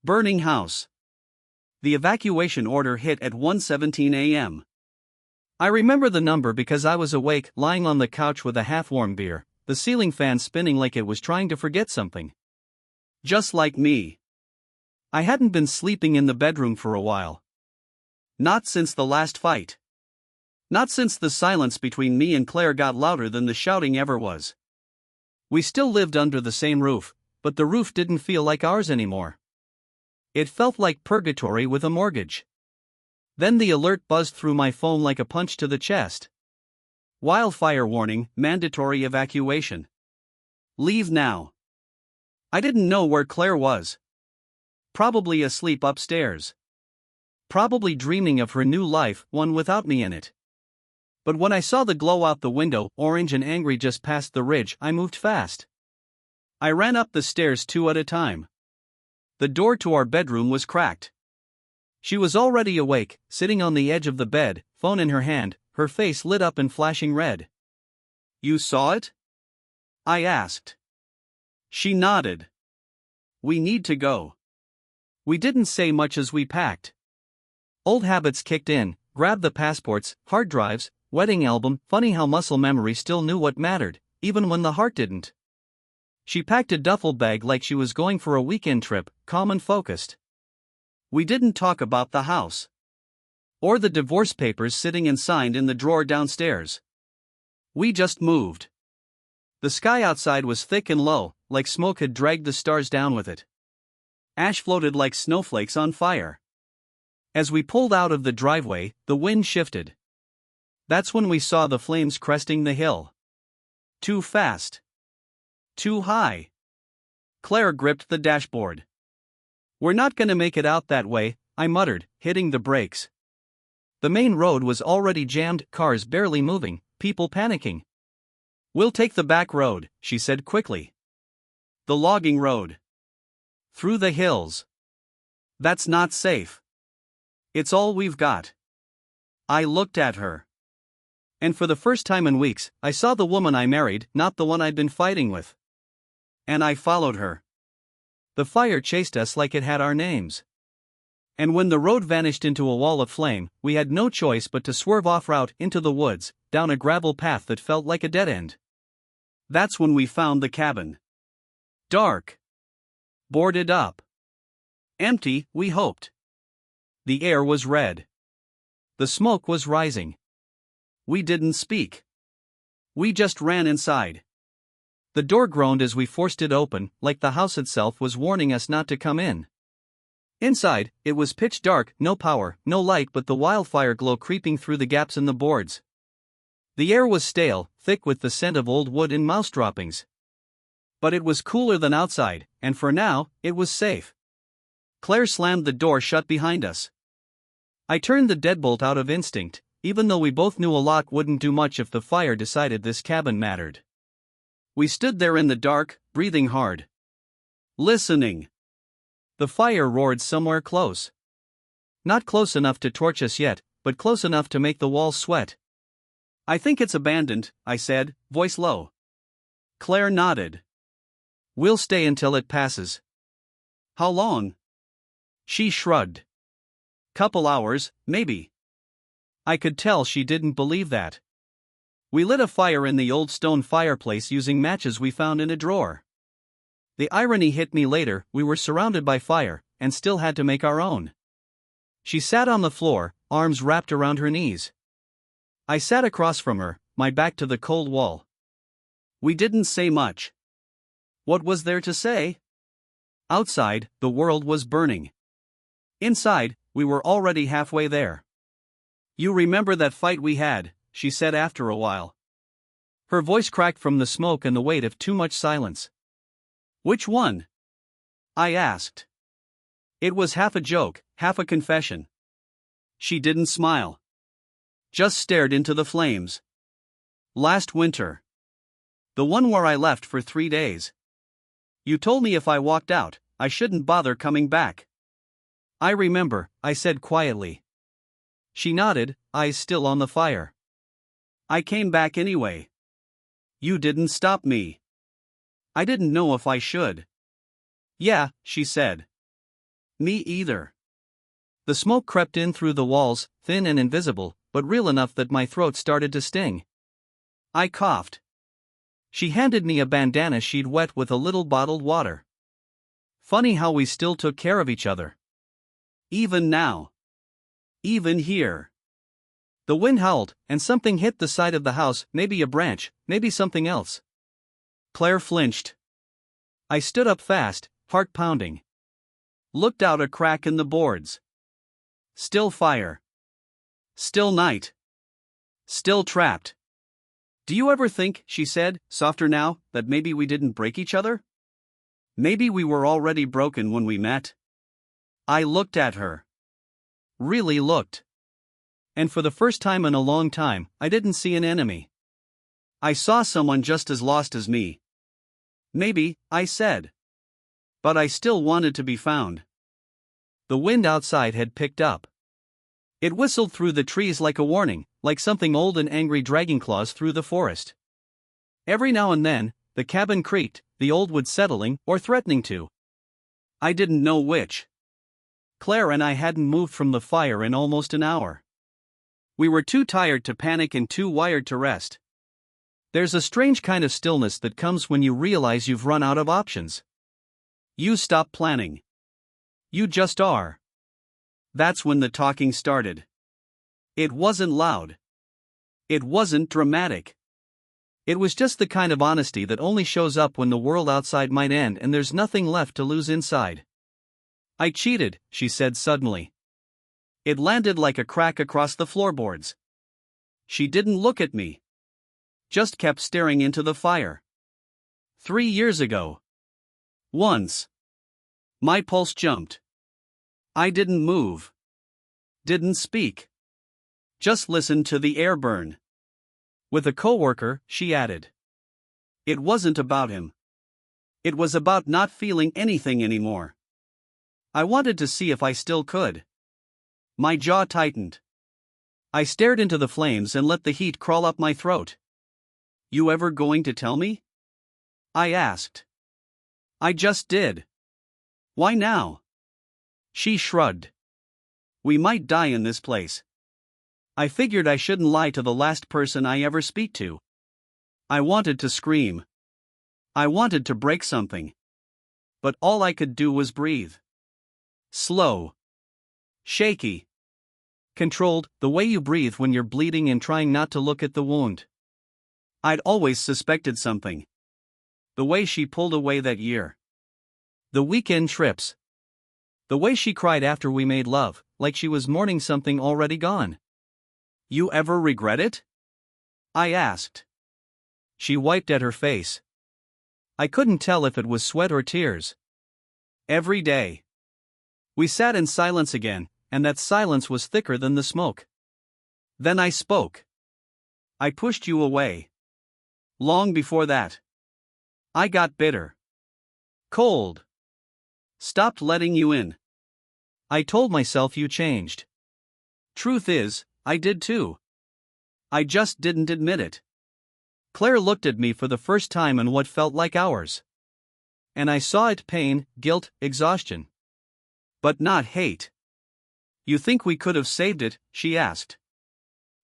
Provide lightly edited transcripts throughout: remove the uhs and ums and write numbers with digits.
Burning house. The evacuation order hit at 1:17 a.m. I remember the number because I was awake, lying on the couch with a half-warm beer, the ceiling fan spinning like it was trying to forget something. Just like me. I hadn't been sleeping in the bedroom for a while. Not since the last fight. Not since the silence between me and Claire got louder than the shouting ever was. We still lived under the same roof, but the roof didn't feel like ours anymore. It felt like purgatory with a mortgage. Then the alert buzzed through my phone like a punch to the chest. Wildfire warning, mandatory evacuation. Leave now. I didn't know where Claire was. Probably asleep upstairs. Probably dreaming of her new life, one without me in it. But when I saw the glow out the window, orange and angry just past the ridge, I moved fast. I ran up the stairs 2 at a time. The door to our bedroom was cracked. She was already awake, sitting on the edge of the bed, phone in her hand, her face lit up and flashing red. "You saw it?" I asked. She nodded. "We need to go." We didn't say much as we packed. Old habits kicked in, grabbed the passports, hard drives, wedding album. Funny how muscle memory still knew what mattered, even when the heart didn't. She packed a duffel bag like she was going for a weekend trip, calm and focused. We didn't talk about the house. Or the divorce papers sitting and signed in the drawer downstairs. We just moved. The sky outside was thick and low, like smoke had dragged the stars down with it. Ash floated like snowflakes on fire. As we pulled out of the driveway, the wind shifted. That's when we saw the flames cresting the hill. Too fast. Too high. Claire gripped the dashboard. "We're not gonna make it out that way," I muttered, hitting the brakes. The main road was already jammed, cars barely moving, people panicking. "We'll take the back road," she said quickly. "The logging road. Through the hills. That's not safe. It's all we've got." I looked at her. And for the first time in weeks, I saw the woman I married, not the one I'd been fighting with. And I followed her. The fire chased us like it had our names. And when the road vanished into a wall of flame, we had no choice but to swerve off route into the woods, down a gravel path that felt like a dead end. That's when we found the cabin. Dark. Boarded up. Empty, we hoped. The air was red. The smoke was rising. We didn't speak. We just ran inside. The door groaned as we forced it open, like the house itself was warning us not to come in. Inside, it was pitch dark, no power, no light but the wildfire glow creeping through the gaps in the boards. The air was stale, thick with the scent of old wood and mouse droppings. But it was cooler than outside, and for now, it was safe. Claire slammed the door shut behind us. I turned the deadbolt out of instinct, even though we both knew a lock wouldn't do much if the fire decided this cabin mattered. We stood there in the dark, breathing hard. Listening. The fire roared somewhere close. Not close enough to torch us yet, but close enough to make the walls sweat. "I think it's abandoned," I said, voice low. Claire nodded. "We'll stay until it passes." "How long?" She shrugged. "Couple hours, maybe." I could tell she didn't believe that. We lit a fire in the old stone fireplace using matches we found in a drawer. The irony hit me later, we were surrounded by fire, and still had to make our own. She sat on the floor, arms wrapped around her knees. I sat across from her, my back to the cold wall. We didn't say much. What was there to say? Outside, the world was burning. Inside, we were already halfway there. "You remember that fight we had?" she said after a while. Her voice cracked from the smoke and the weight of too much silence. "Which one?" I asked. It was half a joke, half a confession. She didn't smile. Just stared into the flames. "Last winter. The one where I left for 3 days. You told me if I walked out, I shouldn't bother coming back." "I remember," I said quietly. She nodded, eyes still on the fire. "I came back anyway. You didn't stop me." I didn't know if I should. "Yeah," she said. Me either. The smoke crept in through the walls, thin and invisible, but real enough that my throat started to sting. I coughed. She handed me a bandana she'd wet with a little bottled water. Funny how we still took care of each other. Even now. Even here. The wind howled, and something hit the side of the house, maybe a branch, maybe something else. Claire flinched. I stood up fast, heart pounding. Looked out a crack in the boards. Still fire. Still night. Still trapped. Do you ever think, she said, softer now, that maybe we didn't break each other? Maybe we were already broken when we met? I looked at her. Really looked. And for the first time in a long time, I didn't see an enemy. I saw someone just as lost as me. Maybe, I said. But I still wanted to be found. The wind outside had picked up. It whistled through the trees like a warning, like something old and angry dragging claws through the forest. Every now and then, the cabin creaked, the old wood settling or threatening to. I didn't know which. Claire and I hadn't moved from the fire in almost an hour. We were too tired to panic and too wired to rest. There's a strange kind of stillness that comes when you realize you've run out of options. You stop planning. You just are. That's when the talking started. It wasn't loud. It wasn't dramatic. It was just the kind of honesty that only shows up when the world outside might end and there's nothing left to lose inside. I cheated, she said suddenly. It landed like a crack across the floorboards. She didn't look at me. Just kept staring into the fire. 3 years ago. Once. My pulse jumped. I didn't move. Didn't speak. Just listened to the air burn. With a coworker, she added. It wasn't about him. It was about not feeling anything anymore. I wanted to see if I still could. My jaw tightened. I stared into the flames and let the heat crawl up my throat. You ever going to tell me? I asked. I just did. Why now? She shrugged. We might die in this place. I figured I shouldn't lie to the last person I ever speak to. I wanted to scream. I wanted to break something. But all I could do was breathe. Slow. Shaky. Controlled, the way you breathe when you're bleeding and trying not to look at the wound. I'd always suspected something. The way she pulled away that year. The weekend trips. The way she cried after we made love, like she was mourning something already gone. You ever regret it? I asked. She wiped at her face. I couldn't tell if it was sweat or tears. Every day. We sat in silence again, and that silence was thicker than the smoke. Then I spoke. I pushed you away. Long before that. I got bitter. Cold. Stopped letting you in. I told myself you changed. Truth is, I did too. I just didn't admit it. Claire looked at me for the first time in what felt like hours. And I saw it: pain, guilt, exhaustion. But not hate. You think we could have saved it? She asked.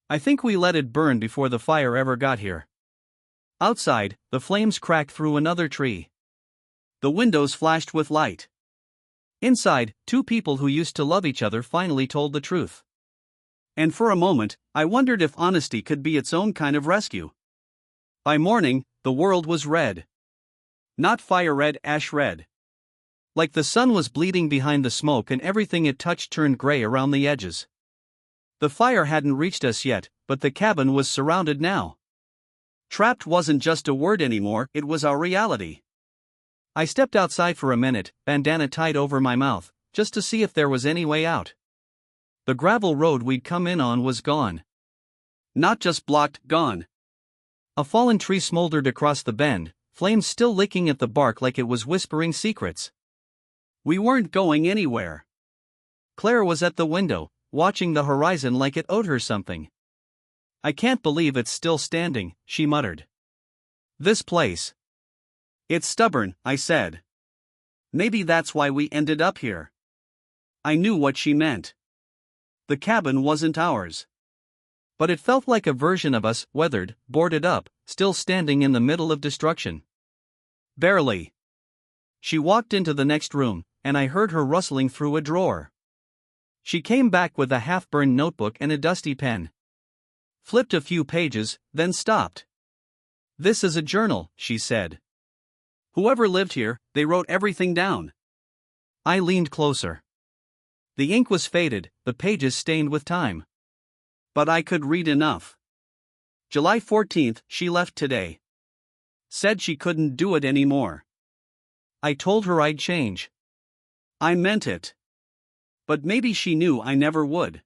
I think we let it burn before the fire ever got here. Outside, the flames cracked through another tree. The windows flashed with light. Inside, two people who used to love each other finally told the truth. And for a moment, I wondered if honesty could be its own kind of rescue. By morning, the world was red. Not fire red, ash red. Like the sun was bleeding behind the smoke and everything it touched turned gray around the edges. The fire hadn't reached us yet, but the cabin was surrounded now. Trapped wasn't just a word anymore, it was our reality. I stepped outside for a minute, bandana tied over my mouth, just to see if there was any way out. The gravel road we'd come in on was gone. Not just blocked, gone. A fallen tree smoldered across the bend, flames still licking at the bark like it was whispering secrets. We weren't going anywhere. Claire was at the window, watching the horizon like it owed her something. I can't believe it's still standing, she muttered. This place. It's stubborn, I said. Maybe that's why we ended up here. I knew what she meant. The cabin wasn't ours. But it felt like a version of us, weathered, boarded up, still standing in the middle of destruction. Barely. She walked into the next room, and I heard her rustling through a drawer. She came back with a half-burned notebook and a dusty pen. Flipped a few pages, then stopped. "This is a journal," she said. "Whoever lived here, they wrote everything down." I leaned closer. The ink was faded, the pages stained with time. But I could read enough. July 14th, she left today. Said she couldn't do it anymore. I told her I'd change. I meant it. But maybe she knew I never would.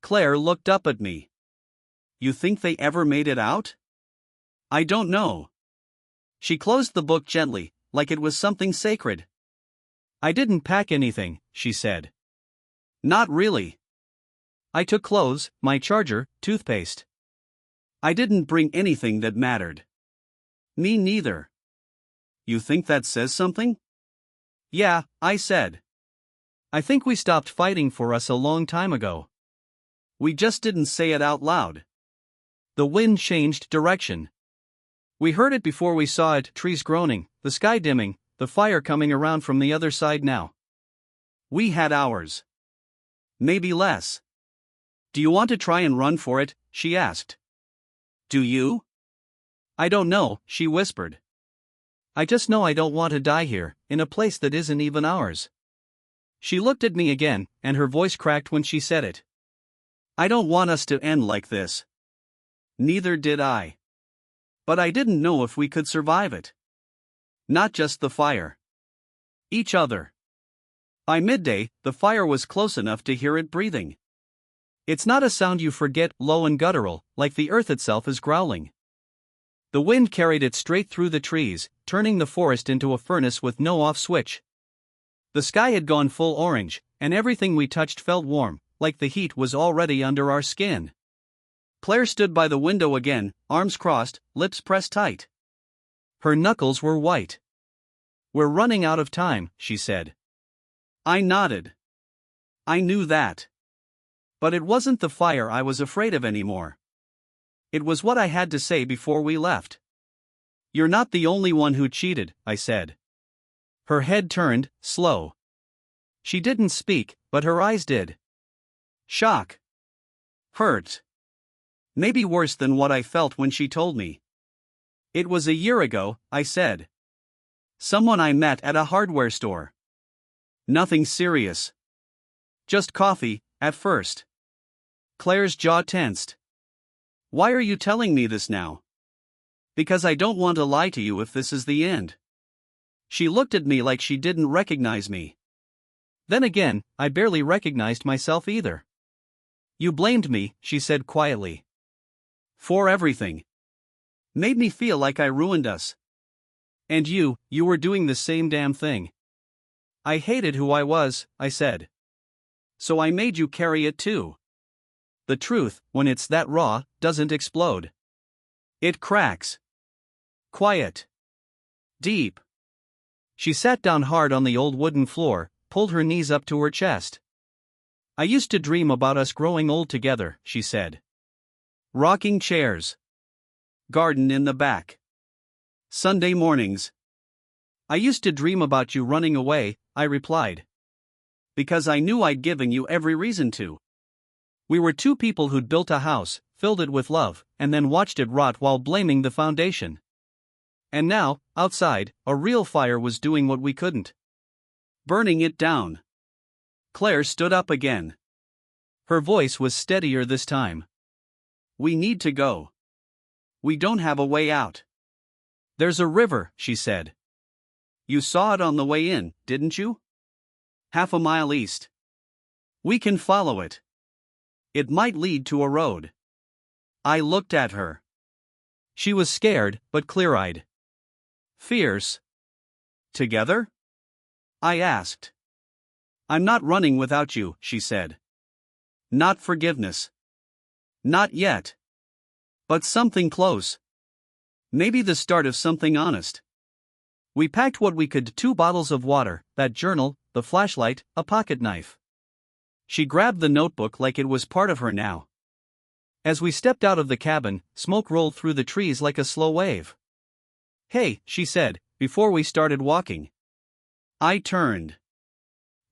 Claire looked up at me. "You think they ever made it out?" "I don't know." She closed the book gently, like it was something sacred. "I didn't pack anything," she said. "Not really." I took clothes, my charger, toothpaste. I didn't bring anything that mattered. Me neither. "You think that says something?" "Yeah," I said. "I think we stopped fighting for us a long time ago. We just didn't say it out loud." The wind changed direction. We heard it before we saw it, trees groaning, the sky dimming, the fire coming around from the other side now. We had hours. Maybe less. "Do you want to try and run for it?" she asked. "Do you?" "I don't know," she whispered. "I just know I don't want to die here, in a place that isn't even ours." She looked at me again, and her voice cracked when she said it. "I don't want us to end like this." Neither did I. But I didn't know if we could survive it. Not just the fire. Each other. By midday, the fire was close enough to hear it breathing. It's not a sound you forget, low and guttural, like the earth itself is growling. The wind carried it straight through the trees, turning the forest into a furnace with no off switch. The sky had gone full orange, and everything we touched felt warm, like the heat was already under our skin. Claire stood by the window again, arms crossed, lips pressed tight. Her knuckles were white. "We're running out of time," she said. I nodded. I knew that. But it wasn't the fire I was afraid of anymore. It was what I had to say before we left. "You're not the only one who cheated," I said. Her head turned, slow. She didn't speak, but her eyes did. Shock. Hurt. Maybe worse than what I felt when she told me. "It was a year ago," I said. "Someone I met at a hardware store. Nothing serious. Just coffee, at first." Claire's jaw tensed. "Why are you telling me this now?" "Because I don't want to lie to you if this is the end." She looked at me like she didn't recognize me. Then again, I barely recognized myself either. "You blamed me," she said quietly. "For everything. Made me feel like I ruined us. And you were doing the same damn thing." "I hated who I was," I said. "So I made you carry it too." The truth, when it's that raw, doesn't explode. It cracks. Quiet. Deep. She sat down hard on the old wooden floor, pulled her knees up to her chest. "I used to dream about us growing old together," she said. "Rocking chairs. Garden in the back. Sunday mornings." "I used to dream about you running away," I replied. "Because I knew I'd given you every reason to." We were two people who'd built a house, filled it with love, and then watched it rot while blaming the foundation. And now, outside, a real fire was doing what we couldn't. Burning it down. Claire stood up again. Her voice was steadier this time. "We need to go. We don't have a way out." "There's a river," she said. "You saw it on the way in, didn't you? Half a mile east. We can follow it. It might lead to a road." I looked at her. She was scared, but clear-eyed. "Fierce. Together?" I asked. "I'm not running without you," she said. "Not forgiveness. Not yet. But something close. Maybe the start of something honest." We packed what we could: 2 bottles of water, that journal, the flashlight, a pocket knife. She grabbed the notebook like it was part of her now. As we stepped out of the cabin, smoke rolled through the trees like a slow wave. "Hey," she said, before we started walking. I turned.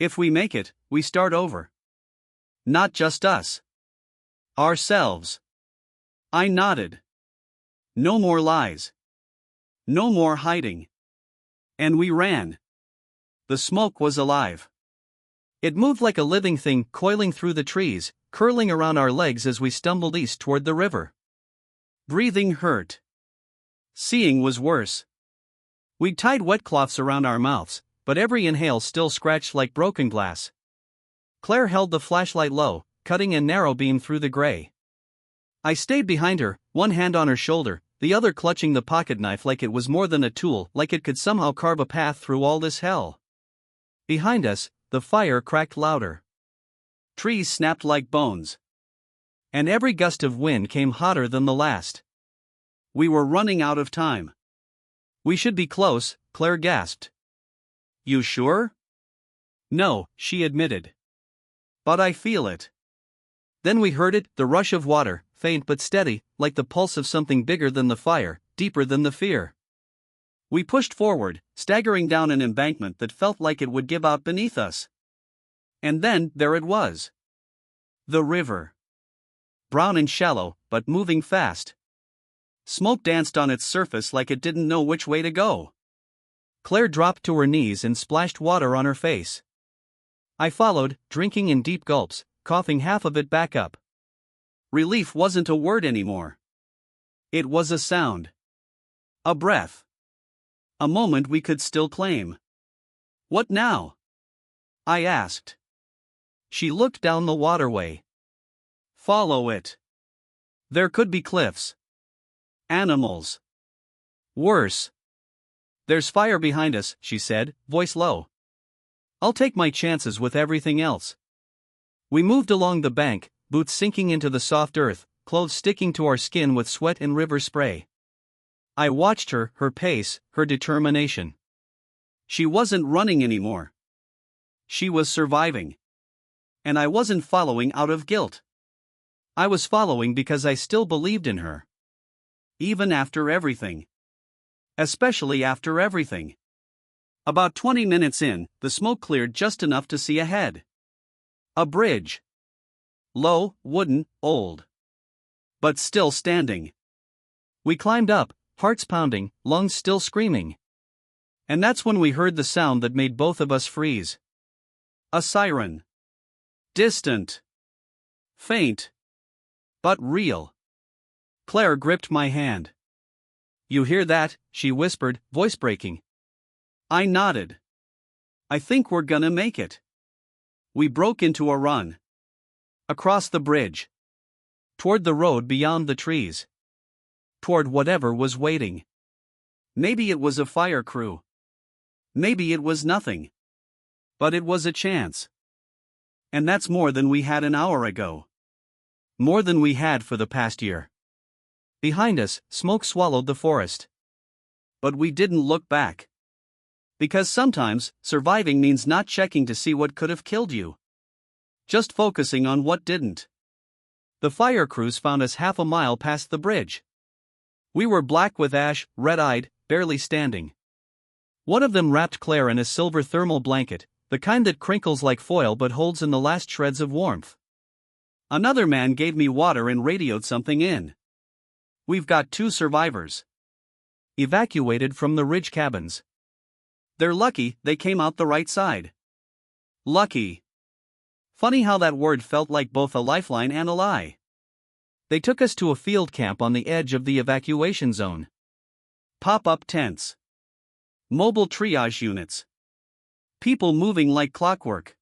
"If we make it, we start over. Not just us. Ourselves." I nodded. No more lies. No more hiding. And we ran. The smoke was alive. It moved like a living thing, coiling through the trees, curling around our legs as we stumbled east toward the river. Breathing hurt. Seeing was worse. We'd tied wet cloths around our mouths, but every inhale still scratched like broken glass. Claire held the flashlight low, cutting a narrow beam through the gray. I stayed behind her, one hand on her shoulder, the other clutching the pocket knife like it was more than a tool, like it could somehow carve a path through all this hell. Behind us, the fire cracked louder. Trees snapped like bones. And every gust of wind came hotter than the last. We were running out of time. "We should be close," Claire gasped. "You sure?" "No," she admitted. "But I feel it." Then we heard it, the rush of water, faint but steady, like the pulse of something bigger than the fire, deeper than the fear. We pushed forward, staggering down an embankment that felt like it would give out beneath us. And then, there it was. The river. Brown and shallow, but moving fast. Smoke danced on its surface like it didn't know which way to go. Claire dropped to her knees and splashed water on her face. I followed, drinking in deep gulps, coughing half of it back up. Relief wasn't a word anymore. It was a sound. A breath. A moment we could still claim. "What now?" I asked. She looked down the waterway. "Follow it. There could be cliffs. Animals. Worse. There's fire behind us," she said, voice low. "I'll take my chances with everything else." We moved along the bank, boots sinking into the soft earth, clothes sticking to our skin with sweat and river spray. I watched her pace, her determination. She wasn't running anymore. She was surviving. And I wasn't following out of guilt. I was following because I still believed in her. Even after everything. Especially after everything. About 20 minutes in, the smoke cleared just enough to see ahead. A bridge. Low, wooden, old. But still standing. We climbed up, hearts pounding, lungs still screaming. And that's when we heard the sound that made both of us freeze. A siren. Distant. Faint. But real. Claire gripped my hand. "You hear that?" she whispered, voice breaking. I nodded. "I think we're gonna make it." We broke into a run. Across the bridge. Toward the road beyond the trees. Toward whatever was waiting. Maybe it was a fire crew. Maybe it was nothing. But it was a chance. And that's more than we had an hour ago. More than we had for the past year. Behind us, smoke swallowed the forest. But we didn't look back. Because sometimes, surviving means not checking to see what could have killed you. Just focusing on what didn't. The fire crews found us half a mile past the bridge. We were black with ash, red-eyed, barely standing. One of them wrapped Claire in a silver thermal blanket, the kind that crinkles like foil but holds in the last shreds of warmth. Another man gave me water and radioed something in. "We've got 2 survivors. Evacuated from the ridge cabins. They're lucky they came out the right side." Lucky. Funny how that word felt like both a lifeline and a lie. They took us to a field camp on the edge of the evacuation zone. Pop-up tents. Mobile triage units. People moving like clockwork.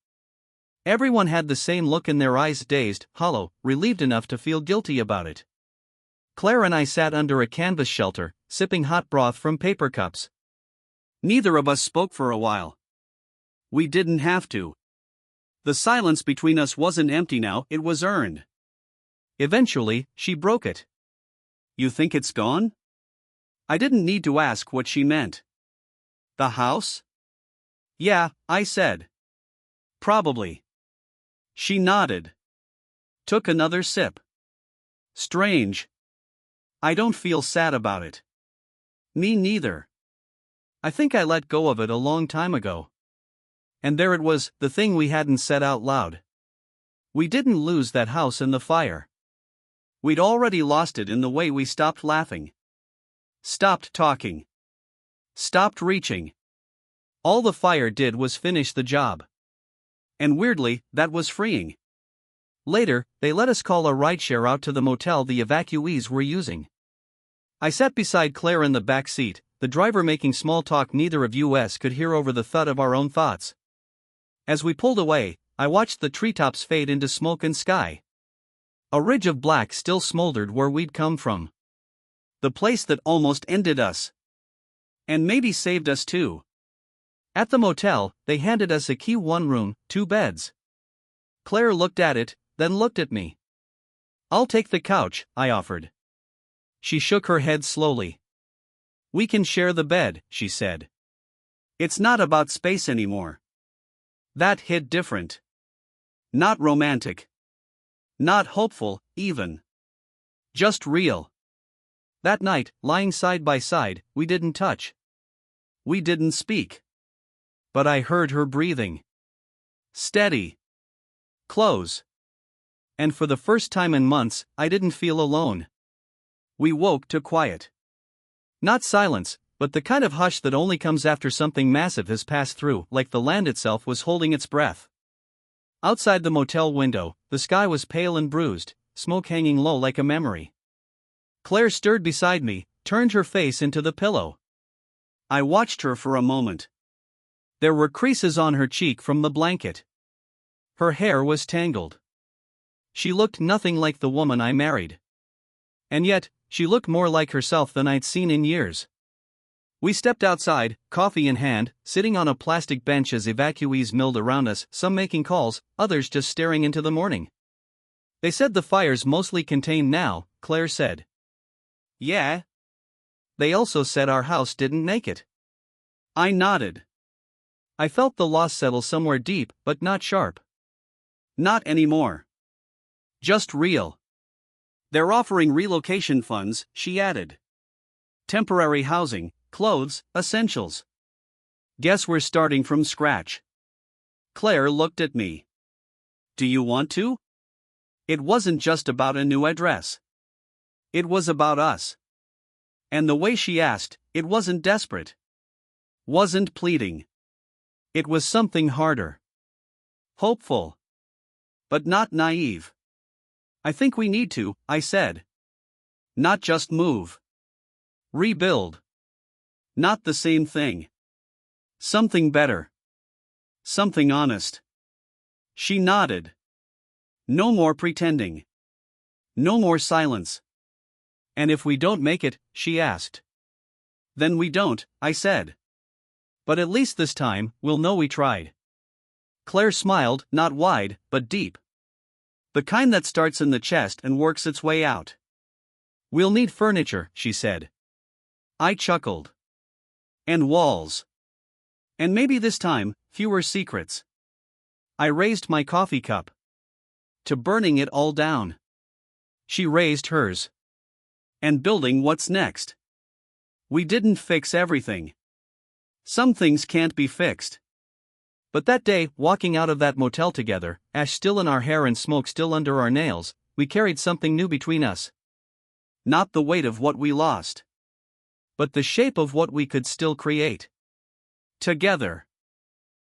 Everyone had the same look in their eyes, dazed, hollow, relieved enough to feel guilty about it. Claire and I sat under a canvas shelter, sipping hot broth from paper cups. Neither of us spoke for a while. We didn't have to. The silence between us wasn't empty now, it was earned. Eventually, she broke it. "You think it's gone?" I didn't need to ask what she meant. "The house?" "Yeah," I said. "Probably. She nodded. Took another sip. Strange. I don't feel sad about it. Me neither. I think I let go of it a long time ago. And there it was, the thing we hadn't said out loud. We didn't lose that house in the fire. We'd already lost it in the way we stopped laughing. Stopped talking. Stopped reaching. All the fire did was finish the job. And weirdly, that was freeing. Later, they let us call a rideshare out to the motel the evacuees were using. I sat beside Claire in the back seat, the driver making small talk neither of us could hear over the thud of our own thoughts. As we pulled away, I watched the treetops fade into smoke and sky. A ridge of black still smoldered where we'd come from. The place that almost ended us. And maybe saved us too. At the motel, they handed us a key, 1 room, 2 beds. Claire looked at it, then looked at me. I'll take the couch, I offered. She shook her head slowly. We can share the bed, she said. It's not about space anymore. That hit different. Not romantic. Not hopeful, even. Just real. That night, lying side by side, we didn't touch. We didn't speak. But I heard her breathing. Steady. Close. And for the first time in months, I didn't feel alone. We woke to quiet. Not silence, but the kind of hush that only comes after something massive has passed through, like the land itself was holding its breath. Outside the motel window, the sky was pale and bruised, smoke hanging low like a memory. Claire stirred beside me, turned her face into the pillow. I watched her for a moment. There were creases on her cheek from the blanket. Her hair was tangled. She looked nothing like the woman I married. And yet, she looked more like herself than I'd seen in years. We stepped outside, coffee in hand, sitting on a plastic bench as evacuees milled around us, some making calls, others just staring into the morning. They said the fire's mostly contained now, Claire said. Yeah. They also said our house didn't make it. I nodded. I felt the loss settle somewhere deep, but not sharp. Not anymore. Just real. They're offering relocation funds, she added. Temporary housing, clothes, essentials. Guess we're starting from scratch. Claire looked at me. Do you want to? It wasn't just about a new address. It was about us. And the way she asked, it wasn't desperate. Wasn't pleading. It was something harder. Hopeful. But not naive. I think we need to, I said. Not just move. Rebuild. Not the same thing. Something better. Something honest. She nodded. No more pretending. No more silence. And if we don't make it, she asked. Then we don't, I said. But at least this time, we'll know we tried. Claire smiled, not wide, but deep. The kind that starts in the chest and works its way out. We'll need furniture, she said. I chuckled. And walls. And maybe this time, fewer secrets. I raised my coffee cup. To burning it all down. She raised hers. And building what's next. We didn't fix everything. Some things can't be fixed. But that day, walking out of that motel together, ash still in our hair and smoke still under our nails, we carried something new between us. Not the weight of what we lost. But the shape of what we could still create. Together.